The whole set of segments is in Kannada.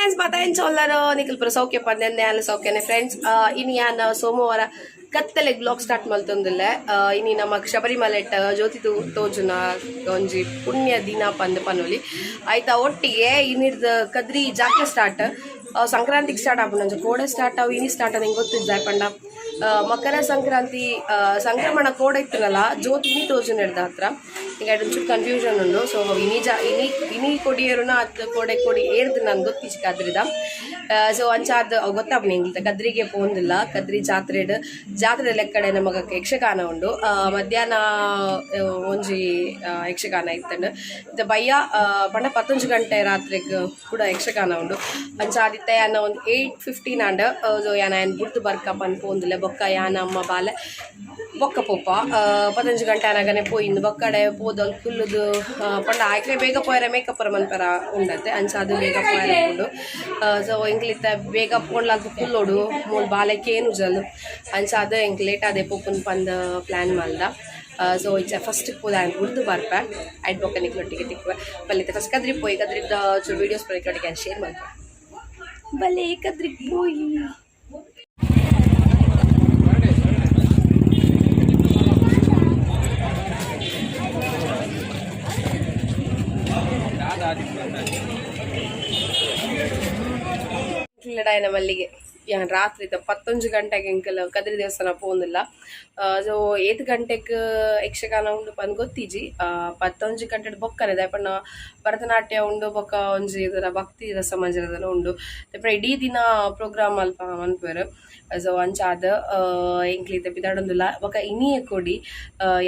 ಫ್ರೆಂಡ್ಸ್ ಮತ್ತೇನು ಚೊಲ್ಲರು ನಿಖಿಲ್ಪುರ ಸೌಖ್ಯ ಪಂದ್ಯ ಎಲ್ಲ ಸೌಖ್ಯನೇ ಫ್ರೆಂಡ್ಸ್ ಇನ್ನು ಯಾನು ಸೋಮವಾರ ಕತ್ತಲೆ ಬ್ಲಾಗ್ ಸ್ಟಾರ್ಟ್ ಮಲ್ತೊಂದಿಲ್ಲ ಇನ್ನು ನಮ್ಮ ಶಬರಿಮಲೆ ಜ್ಯೋತಿ ತೋಜುನ ಒಂಜಿ ಪುಣ್ಯ ದಿನ ಪನೊಲಿ ಆಯ್ತಾ ಒಟ್ಟಿಗೆ ಇನ್ನಿರ್ದು ಕದ್ರಿ ಜಾತ್ರೆ ಸ್ಟಾರ್ಟ್ ಸಂಕ್ರಾಂತಿಗೆ ಸ್ಟಾರ್ಟ್ ಆಪುಂಡು ಕೋಡೆ ಸ್ಟಾರ್ಟ್ ಅವು ಇನಿ ಸ್ಟಾರ್ಟ್ ನಿಂಗೆ ಗೊತ್ತಿದ್ದ ಪಂಡ ಮಕರ ಸಂಕ್ರಾಂತಿ ಸಂಕ್ರಮಣ ಕೋಡೆ ಇತ್ತನಲ್ಲ ಜ್ಯೋತಿ ಇನಿ ತೋಜುನ ಹಿಡ್ದ ಹತ್ರ ಈಗ ಒಂಚೂರು ಕನ್ಫ್ಯೂಷನ್ ಉಂಡು ಸೊ ಇನಿ ಕೊಡಿಯೇರುನ ಅದು ಕೊಡಿ ಏರ್ದು ನಂಗೆ ಗೊತ್ತಿಚ್ಚಿ ಕದ್ರಿದ ಸೊ ಅಂಚಾದ ಗೊತ್ತಾಪ ನಿಂಗೆ ಕದ್ರಿಗೆ ಪೋಂದಿಲ್ಲ ಕದ್ರಿ ಜಾತ್ರೆ ಲೆಕ್ಕಡೆ ನಮಗೆ ಯಕ್ಷಗಾನ ಉಂಡು ಮಧ್ಯಾಹ್ನ ಒಂಜಿ ಯಕ್ಷಗಾನ ಇತ್ತಂಡು ಇದು ಬಯ್ಯ ಪಂಡ 11 ಗಂಟೆ ರಾತ್ರಿಗೆ ಕೂಡ ಯಕ್ಷಗಾನ ಉಂಡು ಅಂಚಾದಿತ್ತ ಯಾನ ಒಂದು 8:15 ಅಂಡ್ ಸೊ ಯಾನ ಗುರ್ತು ಬರ್ಕಪ್ಪ ಪೋಂದಿಲ್ಲ ಬೊಕ್ಕ ಯಾನ ಅಮ್ಮ ಬಾಲೆ ಬೊಕ್ಕ ಪೋಪ 15 ಗಂಟೆ ಅನಗನೆ ಪೋಯಿಂದು ಬೊಕ್ಕಡೆ ಪೋದಲ್ ಕುಲ್ಲುದು ಪಂಡ ಆಯ್ಕೆ ಬೇಗ ಪೋಯರ ಮೇಕಪ್ ಮನ್ಪರ ಉಂಡತ್ತೆ ಅಂಚಾದು ಬೇಗ ಪೋಯರ ಉಂಡು ಸೊ ಎಂಕ್ಲಿತ್ತ ಬೇಗ ಪೋನ್ಲಾದು ಕುಲ್ಲೋಡು ಮೂಲ್ ಬಾಲೆಕೇನು ಜಲ್ ಅಂಚಾದು ಎಂಕ್ ಲೇಟ್ ಆದೆ ಪೋಪುನ್ ಪಂದ ಪ್ಲ್ಯಾನ್ ಮಲ್ದ ಸೊ ಇಚ್ಚ ಫಸ್ಟ್ ಪೋದ ಗುರ್ತು ಬರ್ಪೆ ಆಯ್ತು ಬೊಕ್ಕ ನಿಕ್ಲೊಟ್ಟಿಗೆ ತಿಕ್ವೆ ಬಲ್ಲಿತ್ತೆ ಫಸ್ಟ್ ಕದ್ರಿಗೆ ಪೋಯಿ ಕದ್ರಿದ್ದ ಚೂರು ವೀಡಿಯೋಸ್ ಬರೀಕೊಟ್ಟಿಗೆ ಶೇರ್ ಮಾಡ್ಕೊ ಬಲೆ ಕದ್ರಿಗೆ ಪೋಯಿ ಕಿಲ್ಲಡಾಯನ ಮಲ್ಲಿಗೆ ರಾತ್ರಿ 11 ಗಂಟೆಗೆ ಎಂಕಲ್ ಕದ್ರಿ ದೇವಸ್ಥಾನ ಪೋಂದಿಲ್ಲ ಸೊ 8 ಗಂಟೆಗೆ ಯಕ್ಷಗಾನ ಉಂಡು ಪಂದ್ ಗೊತ್ತಿಜಿ 11 ಗಂಟೆ ಬೊಕ್ಕನೆ ದಯಪಣ್ಣ ಭರತನಾಟ್ಯ ಉಂಡು ಬೊಕ್ಕ ಒಂಜಿ ಇದರ ಭಕ್ತಿ ರಸ ಮಂಜರದೆಲ್ಲ ಉಂಡು ದಯಪಣ್ಣ ಇಡೀ ದಿನ ಪ್ರೋಗ್ರಾಮ್ ಅಲ್ಪ ಮನ್ಪೇರು ಸೊ ಅಂಚಾದ ಎಂಕ್ಲಿತ ಬಿದಾಡೊಂದಿಲ್ಲ ಬೊಕ್ಕ ಇನಿಯ ಕೊಡಿ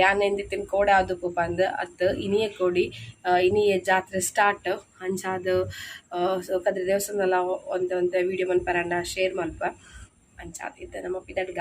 ಯಾನೆಂದಿತ್ತಿನ ಕೋಡೆ ಆದುಪ್ಪು ಪಂದ್ ಅತ್ತು ಇನಿಯ ಕೊಡಿ ಇನಿಯ ಜಾತ್ರೆ ಸ್ಟಾರ್ಟ್ ಅಂಚಾದ ಸೊ ಕದ್ರಿ ದೇವಸ್ಥಾನದಲ್ಲ ಒಂದು ವಿಡಿಯೋ ಮನ್ಪರಂಡ ಶೇರ್ ಮಲ್ಪ ಅಂಚಾದ ಇದ್ದ ನಮ್ಮ ಪಿದಡ್ಗ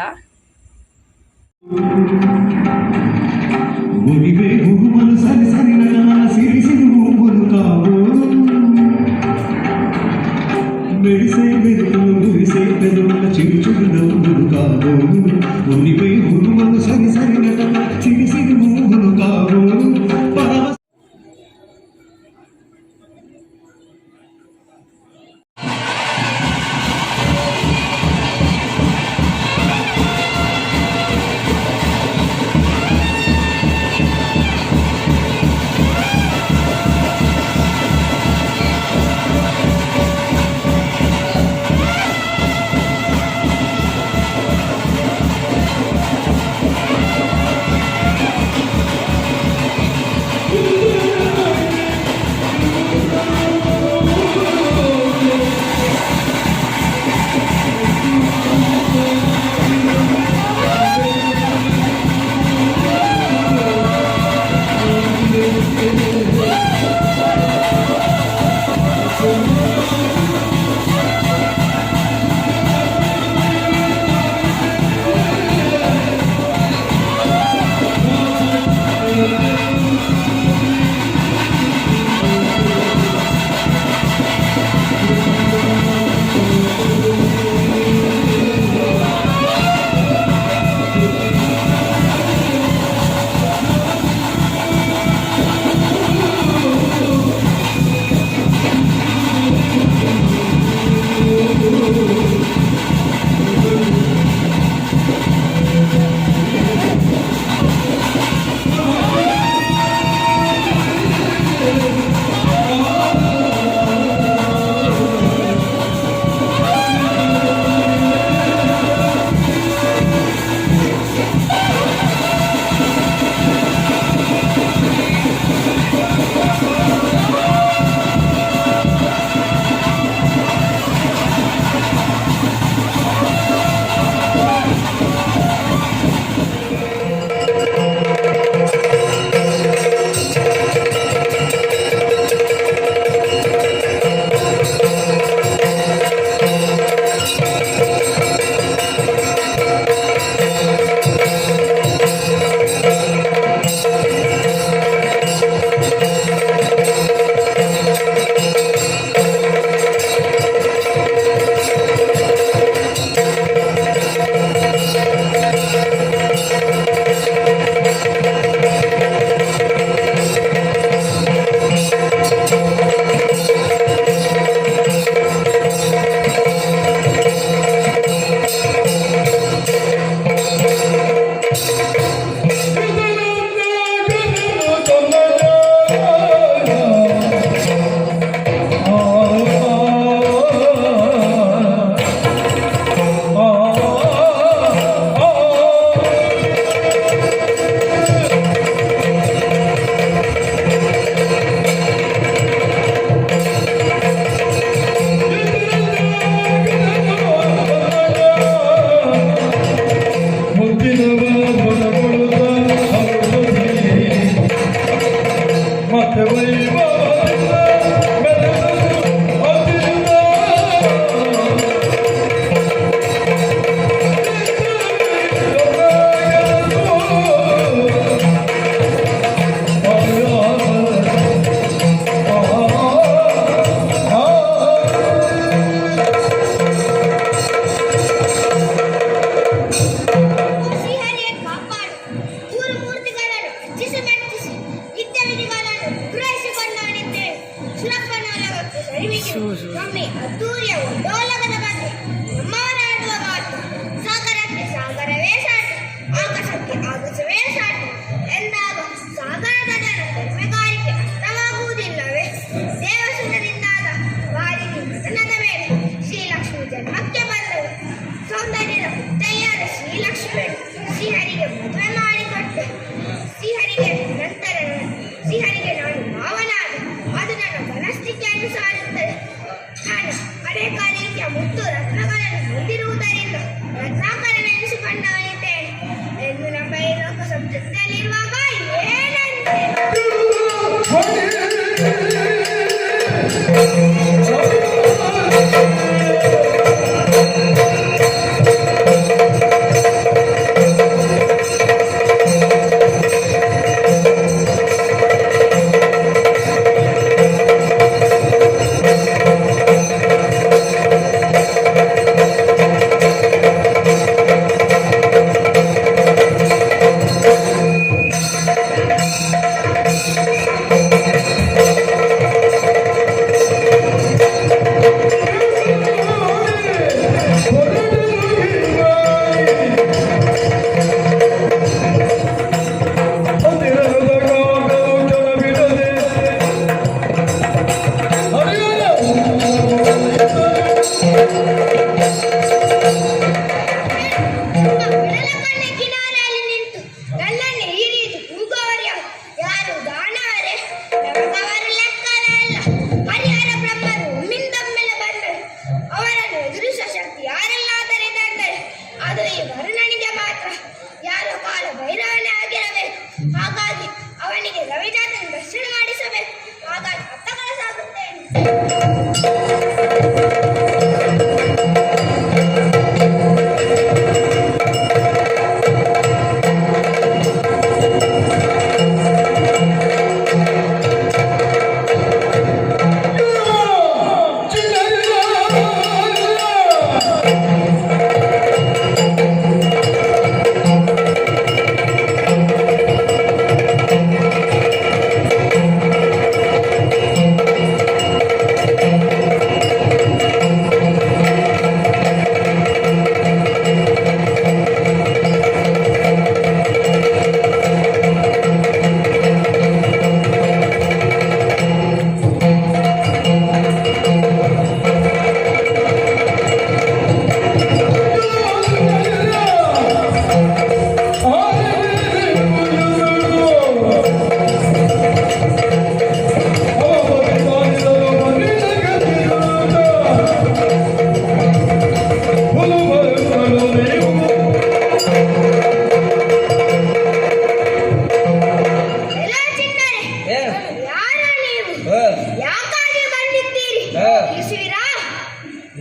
ಒಮ್ಮೆ ಅದ್ದೂರಿಯ ಡೋಲಕದ ಬಗ್ಗೆ ನಮ್ಮವರಾಡುವ ಮಾತು ಸಾಗರಕ್ಕೆ ಸಾಗರವೇ ಸಾಟಿ ಆಗಸಕ್ಕೆ ಆಗಸವೇ ಸಾಟಿ ಎಂದಾಗ ಸಾಗರದ ಜನ ಧರ್ಮಗಾರಿಕೆ ಅರ್ಥವಾಗುವುದಿಲ್ಲವೇ ದೇವಸುರರಿಂದಾದ ವಾರಿಣಿ ಮದನದ ಮೇಲೆ ಶ್ರೀಲಕ್ಷ್ಮಿ ಜನ್ಮಕ್ಕೆ ಬಂದಳು ಸೌಂದರ್ಯದ ಪುತ್ತಯ್ಯಾದ ಶ್ರೀಲಕ್ಷ್ಮಿ ಶ್ರೀಹರಿಗೆ ಮದುವೆ ಮಾಡಿಕೊಟ್ಟೆ ಶ್ರೀಹರಿಗೆ ನಂತರ ಶ್ರೀಹರಿಗೆ ನಾನು ಮಾವನಾದೆ ಅದು ನನ್ನ ಮನಸ್ಥಿತಿಯನ್ನು ಸಾರುತ್ತದೆ ನಾನು ಅನೇಕ ರೀತಿಯ ಮುತ್ತು ರತ್ನಗಳನ್ನು ಹೊಂದಿರುವುದರಿಂದ ರತ್ನಾಕರನೆನಿಸಿಕೊಂಡವನಿದ್ದೇನೆ ಎಂದು ನಮ್ಮ ಈ ಲೋಕ ಸಂತೃಪ್ತಿಯಲ್ಲಿರುವಾಗ ಏನಂತೆ ಹಾಗಾಗಿ ಅವನಿಗೆ ರವಿಜಾತನ ದರ್ಶನ ಮಾಡಿಸಬೇಕು ಹಾಗಾಗಿ ಅತ್ತ ಕಳಸಾಗುತ್ತೇನೆ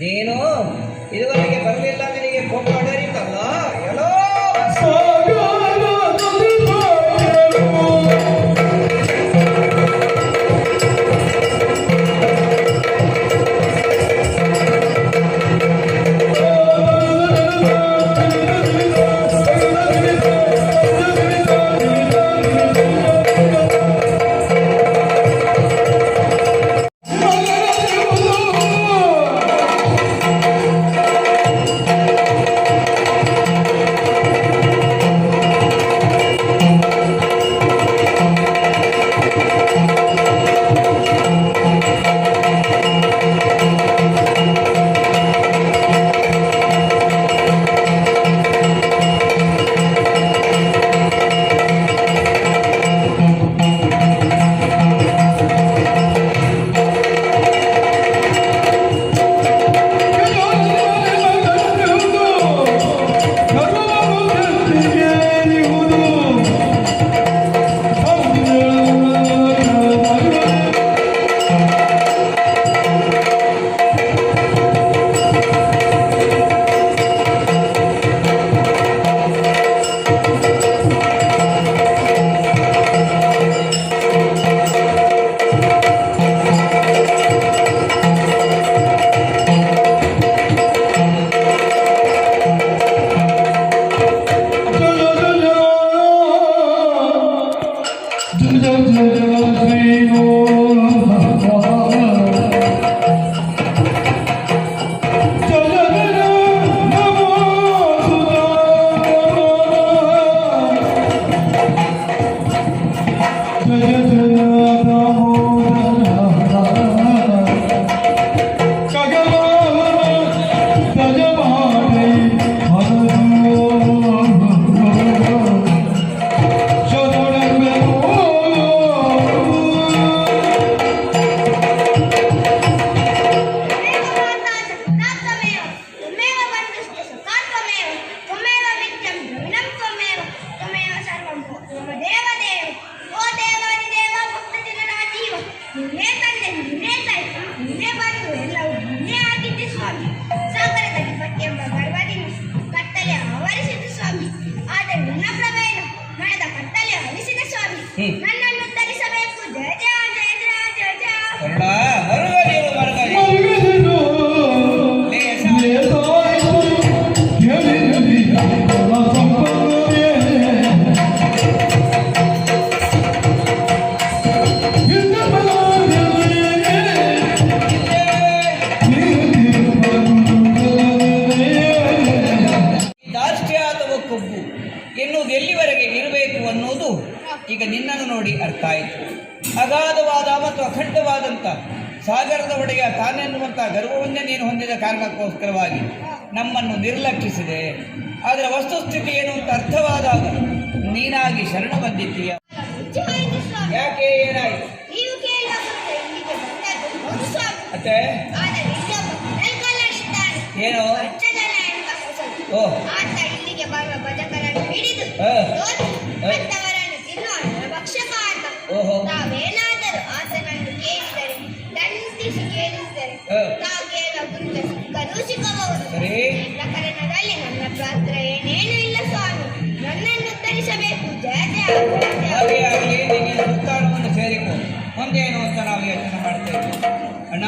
ನೀನು ಇದುವರೆಗೆ ಬರಲಿಲ್ಲ ನಿನಗೆ ಕೋಪ ಅಡರಿತಲ್ಲ ಎಲ್ಲೋ ಮಾಡುತ್ತಾ ಸಾಗರದ ಒಡೆಯ ತಾನೆನ್ನುವಂಥ ಗರ್ವವನ್ನೇ ನೀನು ಹೊಂದಿದ ಕಾರಣಕ್ಕೋಸ್ಕರವಾಗಿ ನಮ್ಮನ್ನು ನಿರ್ಲಕ್ಷಿಸಿದೆ. ಆದರೆ ವಸ್ತುಸ್ಥಿತಿ ಏನು ಅಂತ ಅರ್ಥವಾದಾಗ ನೀನಾಗಿ ಶರಣ ಬಂದಿದ್ದೀಯ. ನಿಜವಾಗಿದೆ ಸ್ವಾಮಿ. ಯಾಕೆ, ಏನಾಯಿತು? ನೀವು ಕೇಳುವಾಗ ಇಲ್ಲಿಗೆ ಬಂದದ್ದು ಹೌದು ಸ್ವಾಮಿ. ಮತ್ತೆ ಆದರೆ ಇಲ್ಲೊಬ್ಬ ಕಳ್ಳನಿದ್ದಾನೆ. ಏನು? ಪಂಚಜನ ಎಂಬ ಹೆಸರು. ಓ, ಆತ ಇಲ್ಲಿಗೆ ಬರುವ ಬಜಕರನ್ನು ಹಿಡಿದು ಹಾ. ತೋರಿಸಿ ಮತ್ತವರನ್ನು ತಿನ್ನುವ ಭಕ್ಷಕ ಆತ. ಓಹೋ. ತಾವೇನಾದರೂ ಆತನನ್ನು ಕೇಳಿದರೆ ದಂಡಿಸಿ ಕೇಳಿಸಿದರೆ ಹಾ. ತಾವು ಕೇಳುವ ಗುರುತ ಸಿಕ್ಕರೂ ಸಿಕ್ಕಬಹುದು. ಸರಿ. ಈ ಪ್ರಕರಣದಲ್ಲಿ ನನ್ನ ಪಾತ್ರ ಏನೇನೂ ಇಲ್ಲ ಸ್ವಾಮಿ. ನನ್ನನ್ನು ಉತ್ತರಿಸಬೇಕು. ಜಯ ಜಯ ಜಯ ಹಾಗೆ ಜಯ. ಆಗಲಿ. ನಿನ್ನ ಸುತ್ತಾರವನ್ನು ಸೇರಿಕೊ. ಮುಂದೇನು ಅಂತ ನಾವು ಯೋಚನೆ ಮಾಡ್ತೇವೆ. ಅಣ್ಣ,